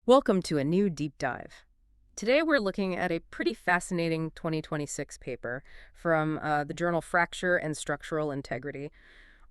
Welcome to a new deep dive. Today we're looking at a pretty fascinating 2026 paper from the journal Fracture and Structural Integrity.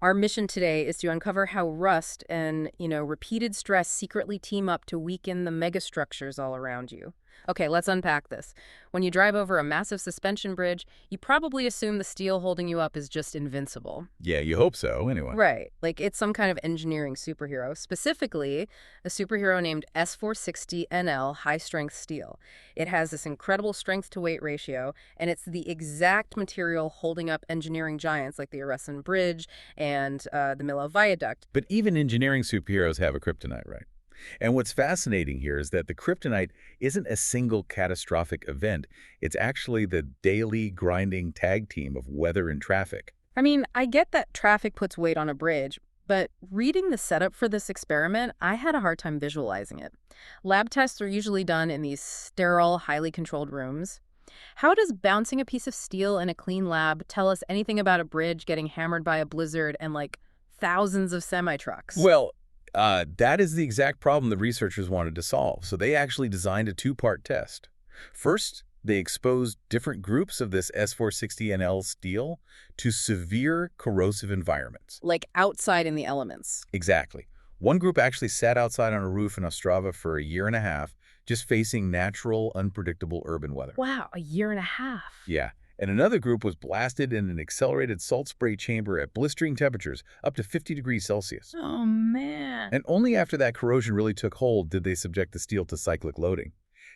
Our mission today is to uncover how rust and, repeated stress secretly team up to weaken the megastructures all around you. Okay, let's unpack this. When you drive over a massive suspension bridge, you probably assume the steel holding you up is just invincible. Yeah, you hope so, anyway. Right, like it's some kind of engineering superhero, specifically a superhero named S460NL High-Strength Steel. It has this incredible strength-to-weight ratio, and it's the exact material holding up engineering giants like the Oresun Bridge and the Milo Viaduct. But even engineering superheroes have a kryptonite, right? And what's fascinating here is that the kryptonite isn't a single catastrophic event. It's actually the daily grinding tag team of weather and traffic. I mean, I get that traffic puts weight on a bridge, but reading the setup for this experiment, I had a hard time visualizing it. Lab tests are usually done in these sterile, highly controlled rooms. How does bouncing a piece of steel in a clean lab tell us anything about a bridge getting hammered by a blizzard and, thousands of semi-trucks? Well, that is the exact problem the researchers wanted to solve. So they actually designed a two-part test. First, they exposed different groups of this S460NL steel to severe corrosive environments. Like outside in the elements. Exactly. One group actually sat outside on a roof in Ostrava for a year and a half, just facing natural, unpredictable urban weather. Wow, a year and a half. Yeah. And another group was blasted in an accelerated salt spray chamber at blistering temperatures, up to 50 degrees Celsius. Oh, man. And only after that corrosion really took hold did they subject the steel to cyclic loading.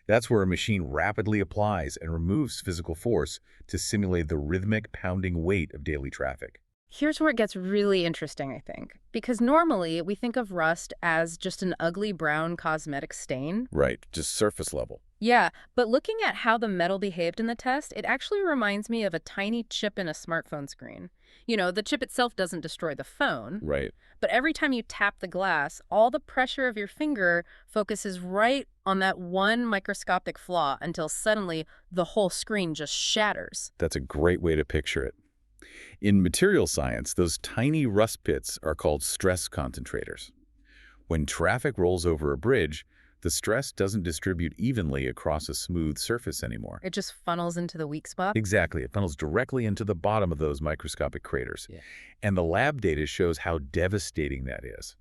That's where a machine rapidly applies and removes physical force to simulate the rhythmic pounding weight of daily traffic. Here's where it gets really interesting, I think. Because normally we think of rust as just an ugly brown cosmetic stain. Right, just surface level. Yeah, but looking at how the metal behaved in the test, it actually reminds me of a tiny chip in a smartphone screen. The chip itself doesn't destroy the phone. Right. But every time you tap the glass, all the pressure of your finger focuses right on that one microscopic flaw until suddenly the whole screen just shatters. That's a great way to picture it. In material science, those tiny rust pits are called stress concentrators. When traffic rolls over a bridge, the stress doesn't distribute evenly across a smooth surface anymore. It just funnels into the weak spot? Exactly. It funnels directly into the bottom of those microscopic craters. Yeah. And the lab data shows how devastating that is.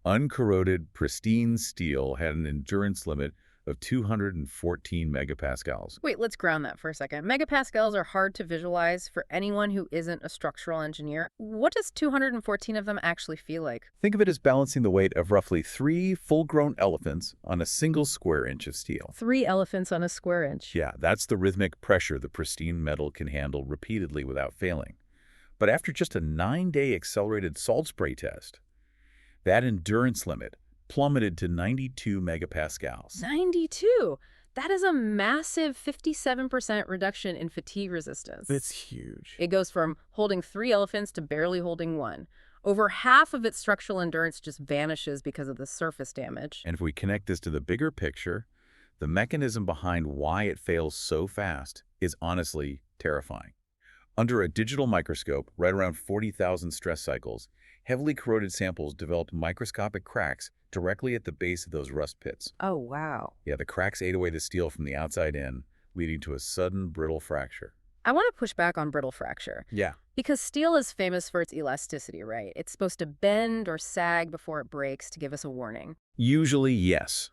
Uncorroded, pristine steel had an endurance limit of 214 megapascals. Wait, let's ground that for a second. Megapascals are hard to visualize for anyone who isn't a structural engineer. What does 214 of them actually feel like? Think of it as balancing the weight of roughly 3 full-grown elephants on a single square inch of steel. 3 elephants on a square inch. Yeah, that's the rhythmic pressure the pristine metal can handle repeatedly without failing. But after just a 9-day accelerated salt spray test, that endurance limit plummeted to 92 megapascals. 92? That is a massive 57% reduction in fatigue resistance. It's huge. It goes from holding 3 elephants to barely holding 1. Over half of its structural endurance just vanishes because of the surface damage. And if we connect this to the bigger picture, the mechanism behind why it fails so fast is honestly terrifying. Under a digital microscope, right around 40,000 stress cycles, heavily corroded samples developed microscopic cracks directly at the base of those rust pits. Oh, wow. Yeah, the cracks ate away the steel from the outside in, leading to a sudden brittle fracture. I want to push back on brittle fracture. Yeah. Because steel is famous for its elasticity, right? It's supposed to bend or sag before it breaks to give us a warning. Usually, yes.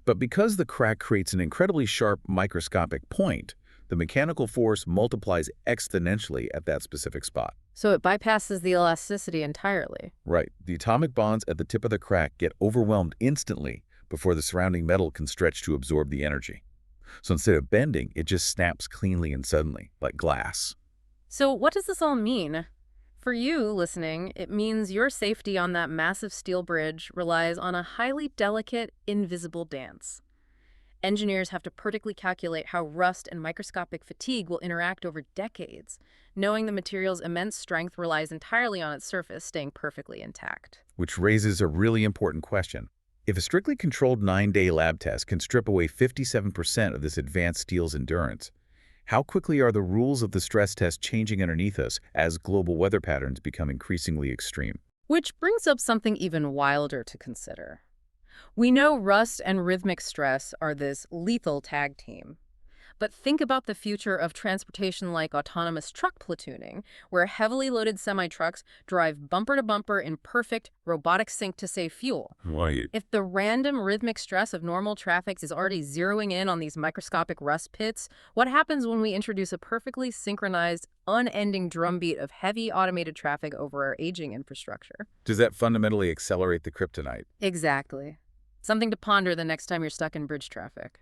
But because the crack creates an incredibly sharp microscopic point, the mechanical force multiplies exponentially at that specific spot. So it bypasses the elasticity entirely. Right. The atomic bonds at the tip of the crack get overwhelmed instantly before the surrounding metal can stretch to absorb the energy. So instead of bending, it just snaps cleanly and suddenly, like glass. So what does this all mean? For you, listening, it means your safety on that massive steel bridge relies on a highly delicate, invisible dance. Engineers have to perfectly calculate how rust and microscopic fatigue will interact over decades, knowing the material's immense strength relies entirely on its surface staying perfectly intact. Which raises a really important question. If a strictly controlled 9-day lab test can strip away 57% of this advanced steel's endurance, how quickly are the rules of the stress test changing underneath us as global weather patterns become increasingly extreme? Which brings up something even wilder to consider. We know rust and rhythmic stress are this lethal tag team. But think about the future of transportation like autonomous truck platooning, where heavily loaded semi-trucks drive bumper to bumper in perfect robotic sync to save fuel. Right. If the random rhythmic stress of normal traffic is already zeroing in on these microscopic rust pits, what happens when we introduce a perfectly synchronized, unending drumbeat of heavy automated traffic over our aging infrastructure? Does that fundamentally accelerate the kryptonite? Exactly. Something to ponder the next time you're stuck in bridge traffic.